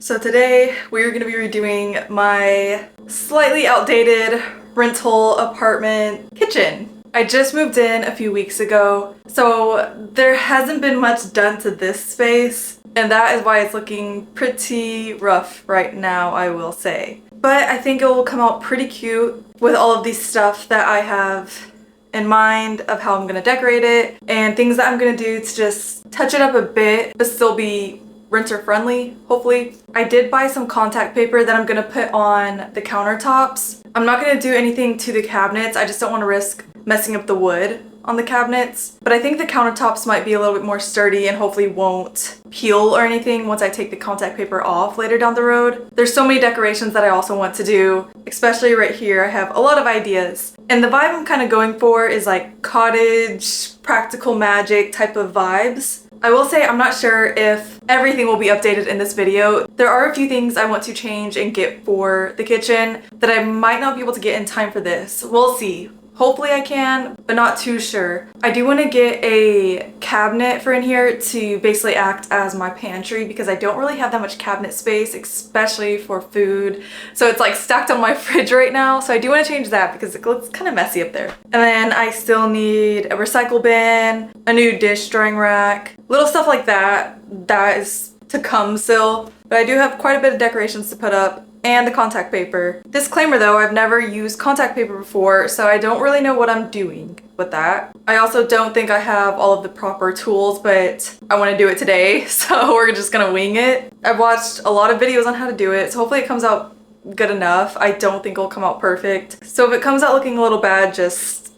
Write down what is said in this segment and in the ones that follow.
So today we're going to be redoing my slightly outdated rental apartment kitchen. I just moved in a few weeks ago, so there hasn't been much done to this space, and that is why it's looking pretty rough right now, I will say. But I think it will come out pretty cute with all of these stuff that I have in mind of how I'm going to decorate it and things that I'm going to do to just touch it up a bit but still be renter friendly, hopefully. I did buy some contact paper that I'm gonna put on the countertops. I'm not gonna do anything to the cabinets. I just don't want to risk messing up the wood on the cabinets. But I think the countertops might be a little bit more sturdy and hopefully won't peel or anything once I take the contact paper off later down the road. There's so many decorations that I also want to do, especially right here. I have a lot of ideas. And the vibe I'm kind of going for is like cottage, practical magic type of vibes. I will say I'm not sure if everything will be updated in this video. There are a few things I want to change and get for the kitchen that I might not be able to get in time for this. We'll see. Hopefully I can, but not too sure. I do want to get a cabinet for in here to basically act as my pantry because I don't really have that much cabinet space, especially for food. So it's like stacked on my fridge right now. So I do want to change that because it looks kind of messy up there. And then I still need a recycle bin, a new dish drying rack, little stuff like that. That is to come still. But I do have quite a bit of decorations to put up. And the contact paper. Disclaimer though, I've never used contact paper before, so I don't really know what I'm doing with that. I also don't think I have all of the proper tools, but I want to do it today, so we're just gonna wing it. I've watched a lot of videos on how to do it, so hopefully it comes out good enough. I don't think it'll come out perfect. So if it comes out looking a little bad, just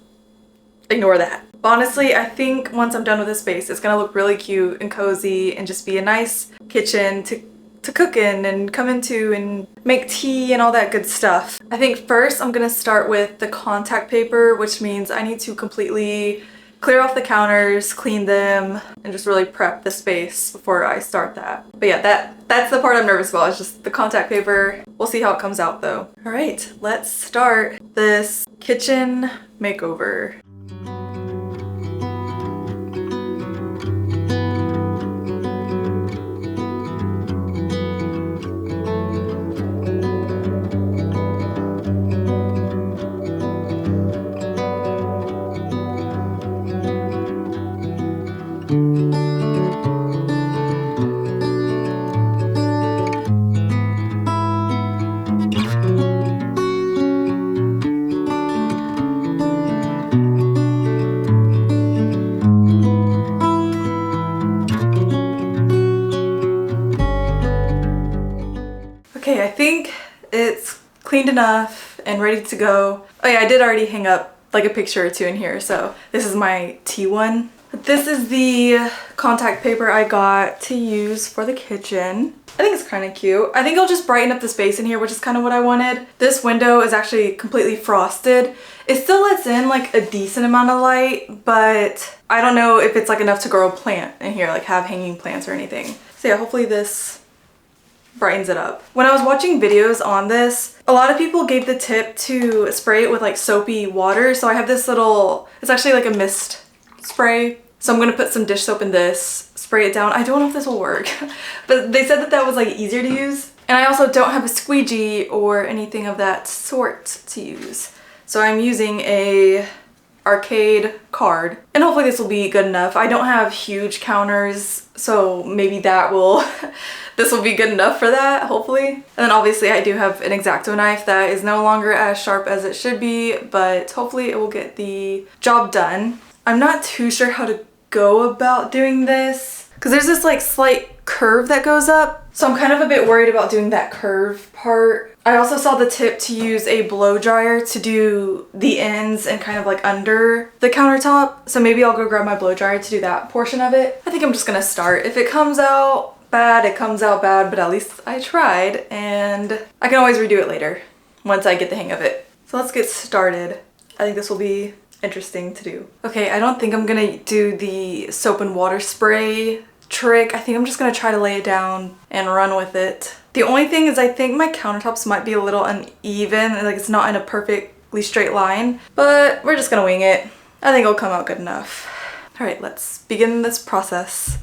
ignore that. Honestly, I think once I'm done with this space, it's gonna look really cute and cozy and just be a nice kitchen to cook in and come into and make tea and all that good stuff. I think first I'm gonna start with the contact paper, which means I need to completely clear off the counters, clean them, and just really prep the space before I start that. But yeah, that's the part I'm nervous about, is just the contact paper. We'll see how it comes out though. All right, let's start this kitchen makeover. Okay, I think it's cleaned enough and ready to go. Oh yeah, I did already hang up like a picture or two in here, so this is my tea one. But this is the contact paper I got to use for the kitchen. I think it's kind of cute. I think it'll just brighten up the space in here, which is kind of what I wanted. This window is actually completely frosted. It still lets in like a decent amount of light, but I don't know if it's like enough to grow a plant in here, like have hanging plants or anything. So yeah, hopefully this brightens it up. When I was watching videos on this, a lot of people gave the tip to spray it with like soapy water. So I have this little, it's actually like a mist spray. So I'm gonna put some dish soap in this, spray it down. I don't know if this will work, but they said that that was like easier to use. And I also don't have a squeegee or anything of that sort to use. So I'm using a arcade card, and hopefully this will be good enough. I don't have huge counters, so maybe that will this will be good enough for that, hopefully. And then obviously I do have an X-Acto knife that is no longer as sharp as it should be, but hopefully it will get the job done. I'm not too sure how to go about doing this because there's this like slight curve that goes up, so I'm kind of a bit worried about doing that curve part. I also saw the tip to use a blow dryer to do the ends and kind of like under the countertop. So maybe I'll go grab my blow dryer to do that portion of it. I think I'm just gonna start. If it comes out bad, it comes out bad, but at least I tried, and I can always redo it later once I get the hang of it. So let's get started. I think this will be interesting to do. Okay, I don't think I'm gonna do the soap and water spray trick. I think I'm just gonna try to lay it down and run with it. The only thing is I think my countertops might be a little uneven, like it's not in a perfectly straight line, but we're just gonna wing it. I think it'll come out good enough. All right, let's begin this process.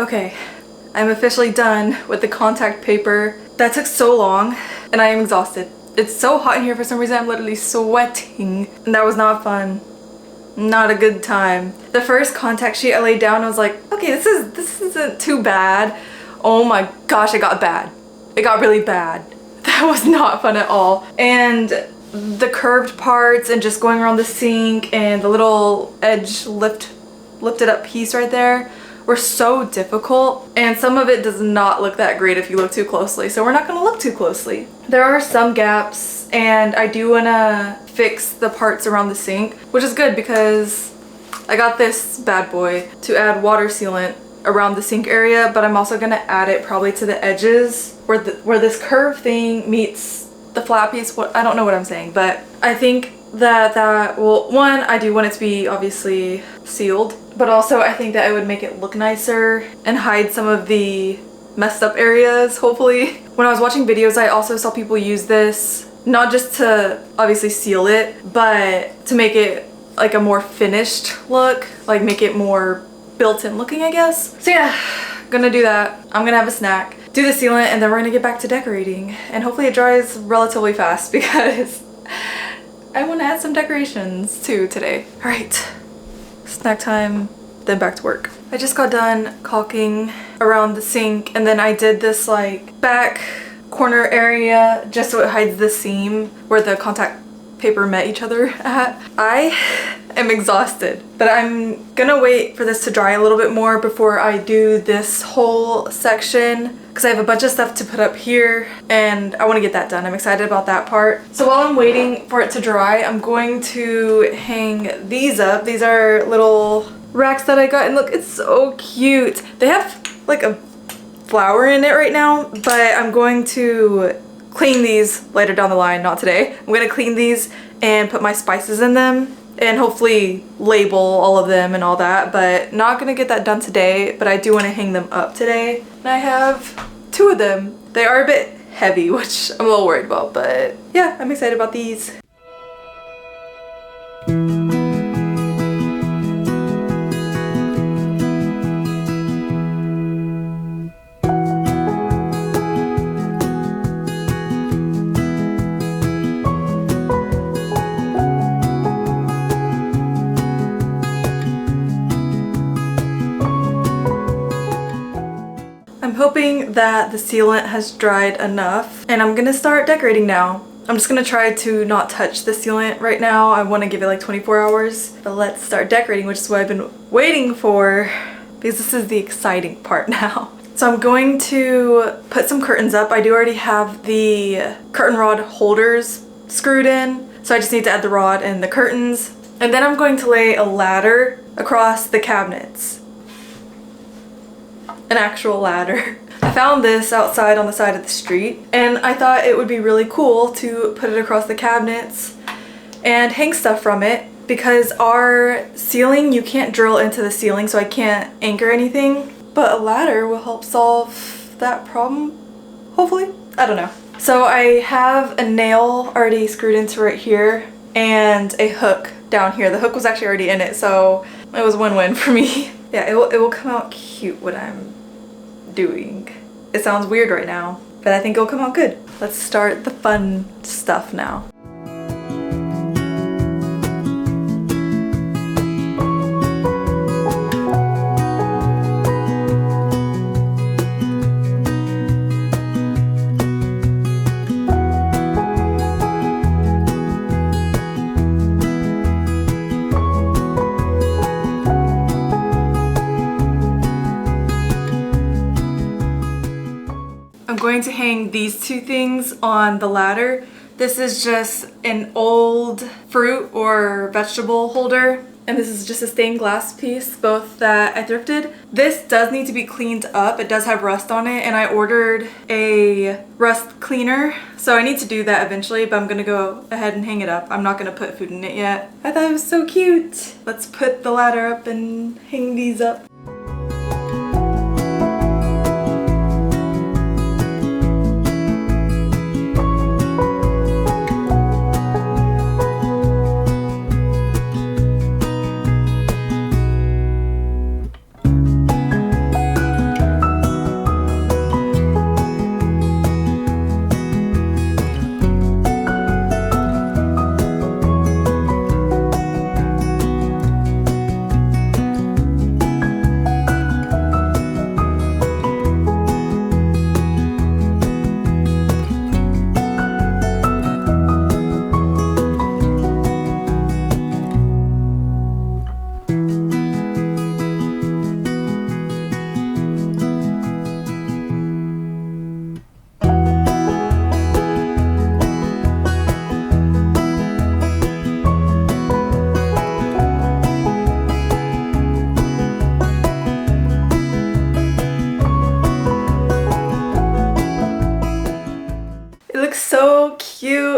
Okay, I'm officially done with the contact paper. That took so long and I am exhausted. It's so hot in here for some reason. I'm literally sweating and that was not fun. Not a good time. The first contact sheet I laid down, I was like, okay, this isn't too bad. Oh my gosh, it got bad. It got really bad. That was not fun at all. And the curved parts and just going around the sink and the little edge lifted up piece right there were so difficult, and some of it does not look that great if you look too closely, so we're not going to look too closely. There are some gaps and I do want to fix the parts around the sink, which is good because I got this bad boy to add water sealant around the sink area, but I'm also going to add it probably to the edges where this curved thing meets the flat piece. I don't know what I'm saying, but I think that well, one, I do want it to be obviously sealed, but also I think that it would make it look nicer and hide some of the messed up areas, hopefully. When I was watching videos, I also saw people use this not just to obviously seal it, but to make it like a more finished look, like make it more built-in looking, I guess. So yeah, gonna do that. I'm gonna have a snack, do the sealant, and then we're gonna get back to decorating, and hopefully it dries relatively fast because I want to add some decorations too today. All right, snack time, then back to work. I just got done caulking around the sink, and then I did this like back corner area just so it hides the seam where the contact paper met each other at. I am exhausted, but I'm gonna wait for this to dry a little bit more before I do this whole section because I have a bunch of stuff to put up here and I want to get that done. I'm excited about that part. So while I'm waiting for it to dry, I'm going to hang these up. These are little racks that I got, and look, it's so cute. They have like a flower in it right now, but I'm going to clean these later down the line, not today. I'm gonna clean these and put my spices in them and hopefully label all of them and all that, but not gonna get that done today, but I do want to hang them up today. And I have 2 of them. They are a bit heavy, which I'm a little worried about, but yeah, I'm excited about these. I'm hoping that the sealant has dried enough and I'm gonna start decorating now. I'm just gonna try to not touch the sealant right now. I want to give it like 24 hours, but let's start decorating, which is what I've been waiting for because this is the exciting part now. So I'm going to put some curtains up. I do already have the curtain rod holders screwed in, so I just need to add the rod and the curtains. And then I'm going to lay a ladder across the cabinets. An actual ladder. I found this outside on the side of the street and I thought it would be really cool to put it across the cabinets and hang stuff from it because our ceiling, you can't drill into the ceiling, so I can't anchor anything, but a ladder will help solve that problem, hopefully. I don't know. So I have a nail already screwed into right here and a hook down here. The hook was actually already in it, so it was a win-win for me. Yeah, it will come out cute what I'm doing. It sounds weird right now, but I think it'll come out good. Let's start the fun stuff now. I'm going to hang these 2 things on the ladder. This is just an old fruit or vegetable holder, and this is just a stained glass piece, both that I thrifted. This does need to be cleaned up. It does have rust on it, and I ordered a rust cleaner, so I need to do that eventually, but I'm gonna go ahead and hang it up. I'm not gonna put food in it yet. I thought it was so cute. Let's put the ladder up and hang these up.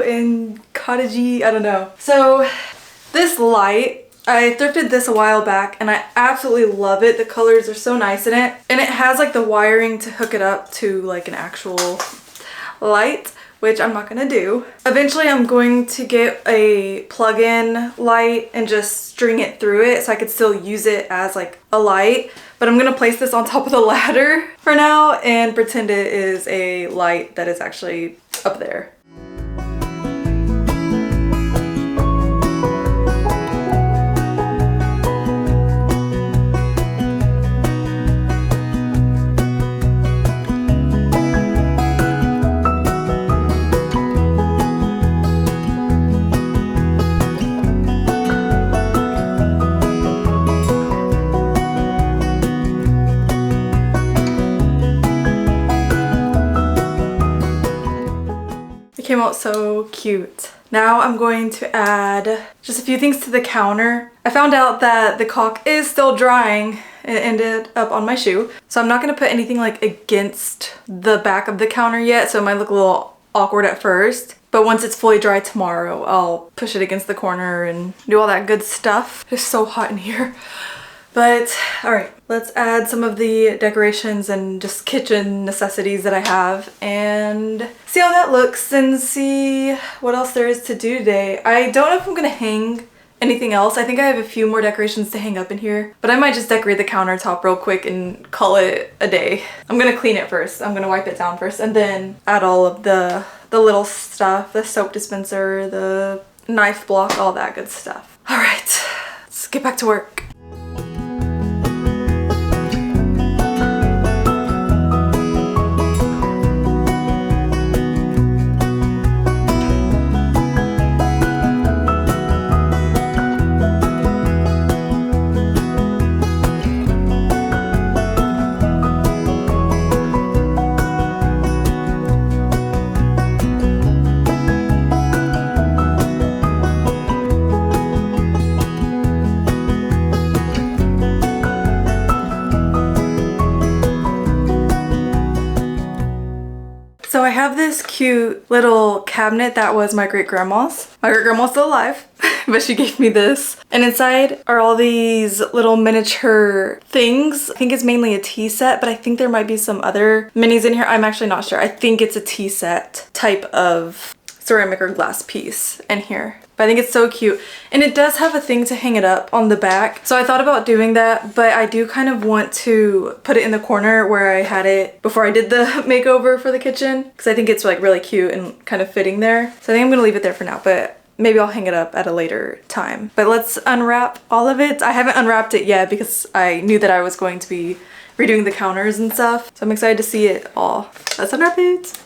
and cottagey, I don't know. So this light, I thrifted this a while back and I absolutely love it. The colors are so nice in it. And it has like the wiring to hook it up to like an actual light, which I'm not gonna do. Eventually I'm going to get a plug-in light and just string it through it so I could still use it as like a light. But I'm gonna place this on top of the ladder for now and pretend it is a light that is actually up there. Came out so cute. Now I'm going to add just a few things to the counter. I found out that the caulk is still drying. It ended up on my shoe. So I'm not gonna put anything like against the back of the counter yet, so it might look a little awkward at first. But once it's fully dry tomorrow, I'll push it against the corner and do all that good stuff. It's so hot in here. But all right, let's add some of the decorations and just kitchen necessities that I have and see how that looks and see what else there is to do today. I don't know if I'm gonna hang anything else. I think I have a few more decorations to hang up in here, but I might just decorate the countertop real quick and call it a day. I'm gonna clean it first. I'm gonna wipe it down first and then add all of the little stuff, the soap dispenser, the knife block, all that good stuff. All right, let's get back to work. So I have this cute little cabinet that was my great-grandma's. My great-grandma's still alive, but she gave me this. And inside are all these little miniature things. I think it's mainly a tea set, but I think there might be some other minis in here. I'm actually not sure. I think it's a tea set type of ceramic or glass piece in here. But I think it's so cute. And it does have a thing to hang it up on the back. So I thought about doing that, but I do kind of want to put it in the corner where I had it before I did the makeover for the kitchen, because I think it's like really cute and kind of fitting there. So I think I'm gonna leave it there for now, but maybe I'll hang it up at a later time. But let's unwrap all of it. I haven't unwrapped it yet because I knew that I was going to be redoing the counters and stuff. So I'm excited to see it all. Let's unwrap it.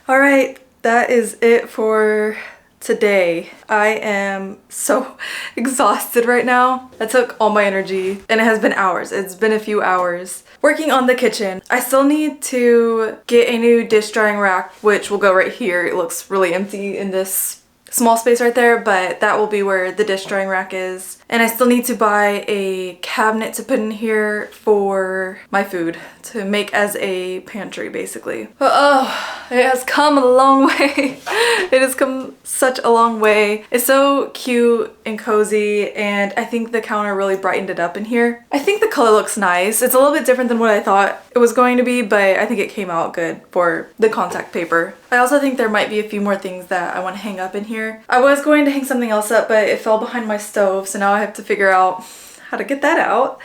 All right, that is it for today. I am so exhausted right now. That took all my energy and it has been hours. It's been a few hours working on the kitchen. I still need to get a new dish drying rack, which will go right here. It looks really empty in this small space right there, but that will be where the dish drying rack is. And I still need to buy a cabinet to put in here for my food, to make as a pantry basically. But oh, it has come a long way. It has come such a long way. It's so cute and cozy, and I think the counter really brightened it up in here. I think the color looks nice. It's a little bit different than what I thought it was going to be, but I think it came out good for the contact paper. I also think there might be a few more things that I want to hang up in here. I was going to hang something else up, but it fell behind my stove, so now I have to figure out how to get that out.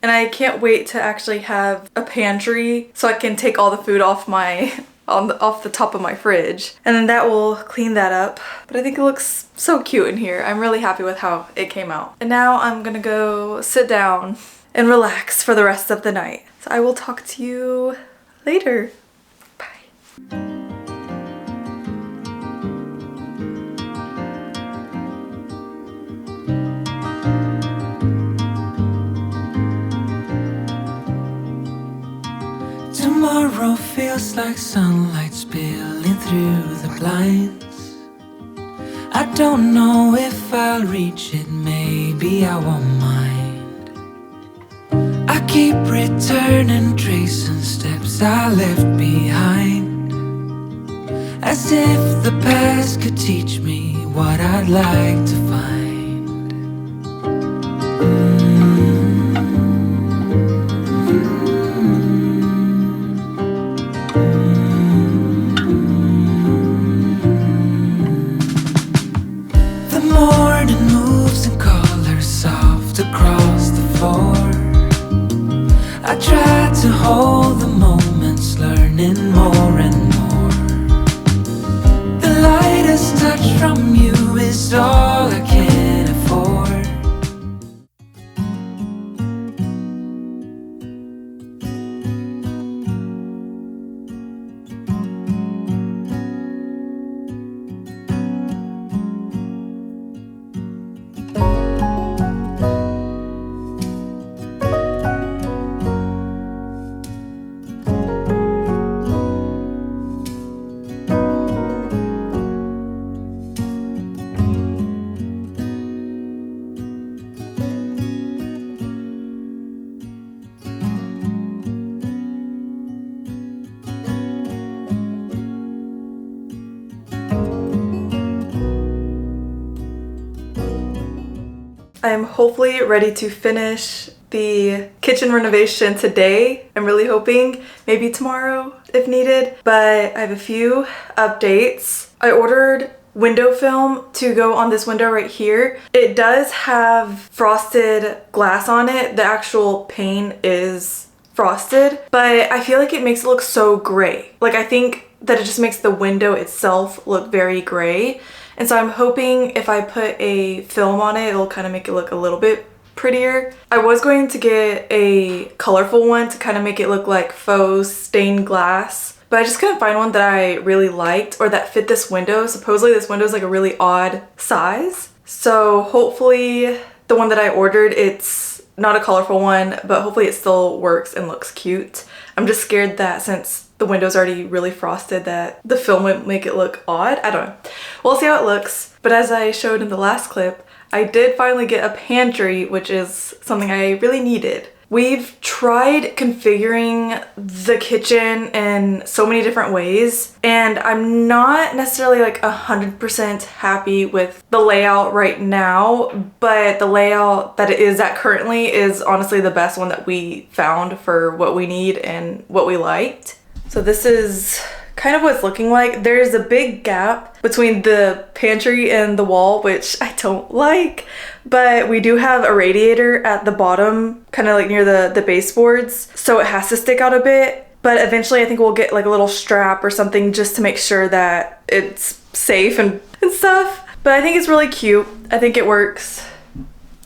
And I can't wait to actually have a pantry so I can take all the food off my off the top of my fridge, and then that will clean that up. But I think it looks so cute in here. I'm really happy with how it came out. And now I'm gonna go sit down and relax for the rest of the night. So I will talk to you later. Bye. Tomorrow feels like sunlight spilling through the blinds. I don't know if I'll reach it, maybe I won't mind. I keep returning, tracing steps I left behind, as if the past could teach me what I'd like to find. Across the floor, I try to hold the moments, learning more and more. The lightest touch from you is all I can afford. I am hopefully ready to finish the kitchen renovation today. I'm really hoping, maybe tomorrow if needed, but I have a few updates. I ordered window film to go on this window right here. It does have frosted glass on it. The actual pane is frosted, but I feel like it makes it look so gray. Like, I think that it just makes the window itself look very gray. And so I'm hoping if I put a film on it, it'll kind of make it look a little bit prettier. I was going to get a colorful one to kind of make it look like faux stained glass, but I just couldn't find one that I really liked or that fit this window. Supposedly this window is like a really odd size. So hopefully the one that I ordered, it's not a colorful one, but hopefully it still works and looks cute. I'm just scared that since the window's already really frosted that the film would make it look odd. I don't know. We'll see how it looks. But as I showed in the last clip, I did finally get a pantry, which is something I really needed. We've tried configuring the kitchen in so many different ways, and I'm not necessarily like 100% happy with the layout right now, but the layout that it is at currently is honestly the best one that we found for what we need and what we liked. So this is kind of what it's looking like. There's a big gap between the pantry and the wall, which I don't like, but we do have a radiator at the bottom, kind of like near the baseboards, so it has to stick out a bit. But eventually I think we'll get like a little strap or something just to make sure that it's safe and stuff. But I think it's really cute. I think it works.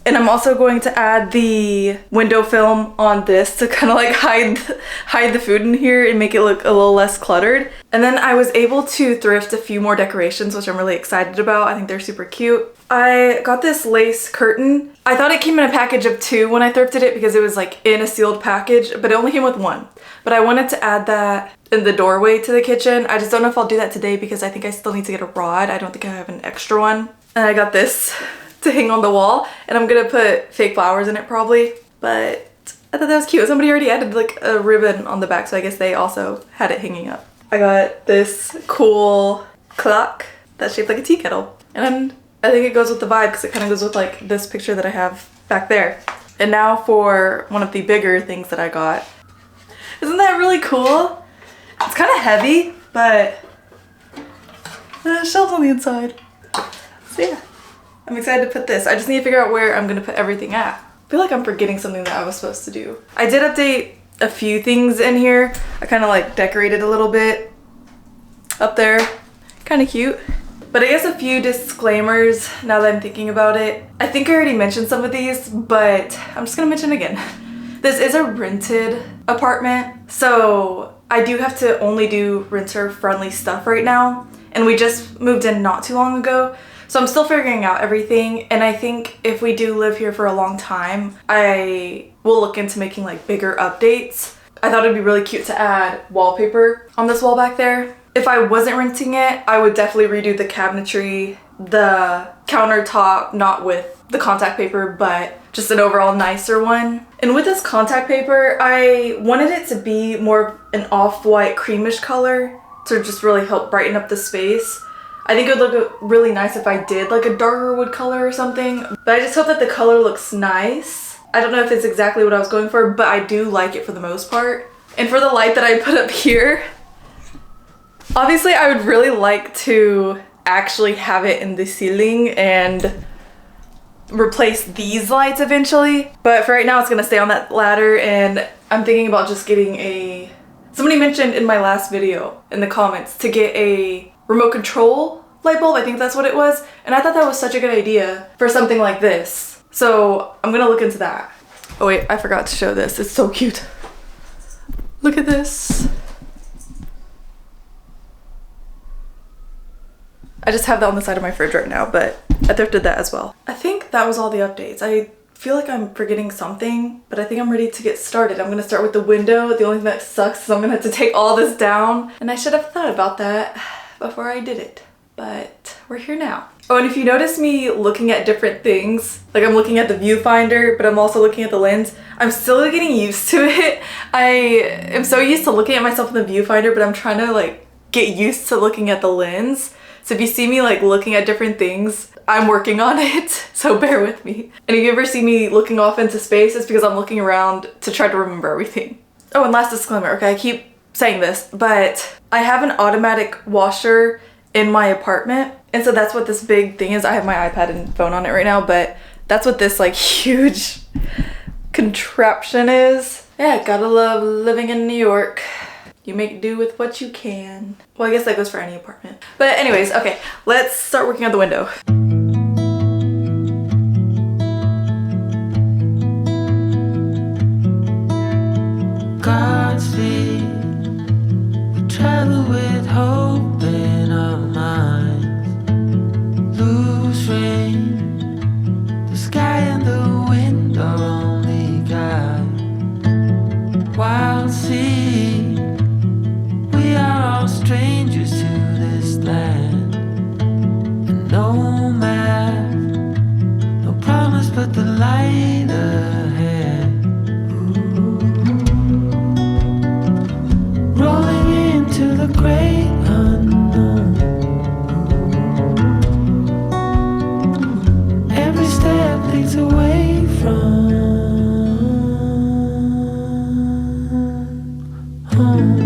And I'm also going to add the window film on this to kind of like hide the food in here and make it look a little less cluttered. And then I was able to thrift a few more decorations, which I'm really excited about. I think they're super cute. I got this lace curtain. I thought it came in a package of 2 when I thrifted it because it was like in a sealed package, but it only came with 1. But I wanted to add that in the doorway to the kitchen. I just don't know if I'll do that today because I think I still need to get a rod. I don't think I have an extra one. And I got this to hang on the wall, and I'm gonna put fake flowers in it probably, but I thought that was cute. Somebody already added like a ribbon on the back, so I guess they also had it hanging up. I got this cool clock that's shaped like a tea kettle, and I think it goes with the vibe because it kind of goes with like this picture that I have back there. And now for one of the bigger things that I got. Isn't that really cool? It's kind of heavy, but there's shelves on the inside. So yeah, I'm excited to put this. I just need to figure out where I'm gonna put everything at. I feel like I'm forgetting something that I was supposed to do. I did update a few things in here. I kind of like decorated a little bit up there. Kind of cute. But I guess a few disclaimers now that I'm thinking about it. I think I already mentioned some of these, but I'm just gonna mention it again. This is a rented apartment, so I do have to only do renter-friendly stuff right now. And we just moved in not too long ago, so I'm still figuring out everything. And I think if we do live here for a long time, I will look into making like bigger updates. I thought it'd be really cute to add wallpaper on this wall back there. If I wasn't renting it, I would definitely redo the cabinetry, the countertop, not with the contact paper, but just an overall nicer one. And with this contact paper, I wanted it to be more an off-white creamish color to just really help brighten up the space. I think it would look really nice if I did like a darker wood color or something, but I just hope that the color looks nice. I don't know if it's exactly what I was going for, but I do like it for the most part. And for the light that I put up here, obviously I would really like to actually have it in the ceiling and replace these lights eventually, but for right now it's gonna stay on that ladder. And I'm thinking about just getting a, somebody mentioned in my last video in the comments to get a remote control light bulb. I think that's what it was, and I thought that was such a good idea for something like this, so I'm gonna look into that. Oh wait, I forgot to show this. It's so cute. Look at this. I just have that on the side of my fridge right now, but I thrifted that as well. I think that was all the updates. I feel like I'm forgetting something, but I think I'm ready to get started. I'm gonna start with the window. The only thing that sucks is I'm gonna have to take all this down, and I should have thought about that before I did it, but we're here now. Oh, and if you notice me looking at different things, like I'm looking at the viewfinder, but I'm also looking at the lens, I'm still getting used to it. I am so used to looking at myself in the viewfinder, but I'm trying to like get used to looking at the lens. So if you see me like looking at different things, I'm working on it, so bear with me. And if you ever see me looking off into space, it's because I'm looking around to try to remember everything. Oh, and last disclaimer, okay, I keep saying this, but I have an automatic washer in my apartment, and so that's what this big thing is. I have my iPad and phone on it right now, but that's what this like huge contraption is. Yeah, gotta love living in New York. You make do with what you can. Well, I guess that goes for any apartment. But anyways, okay, let's start working on the window. Godspeed, we travel with hope in our minds. Loose rain, the sky and the wind are only guide. Wild sea, we are all strangers to this land. And no map, no promise but the light ahead. Rolling into the great unknown. Every step leads away from home.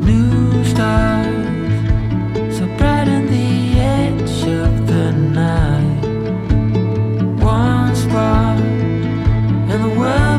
New stars, so bright on the edge of the night. One spark, and the world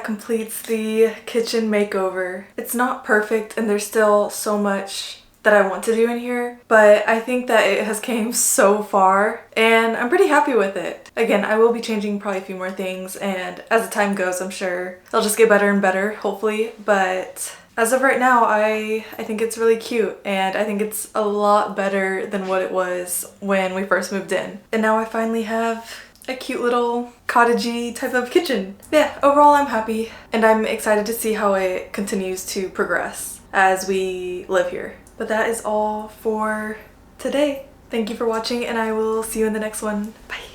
that completes the kitchen makeover. It's not perfect and there's still so much that I want to do in here, but I think that it has came so far and I'm pretty happy with it. Again, I will be changing probably a few more things, and as the time goes, I'm sure it'll just get better and better, hopefully. But as of right now, I think it's really cute, and I think it's a lot better than what it was when we first moved in. And now I finally have a cute little cottagey type of kitchen. Yeah, overall I'm happy, and I'm excited to see how it continues to progress as we live here. But that is all for today. Thank you for watching, and I will see you in the next one. Bye.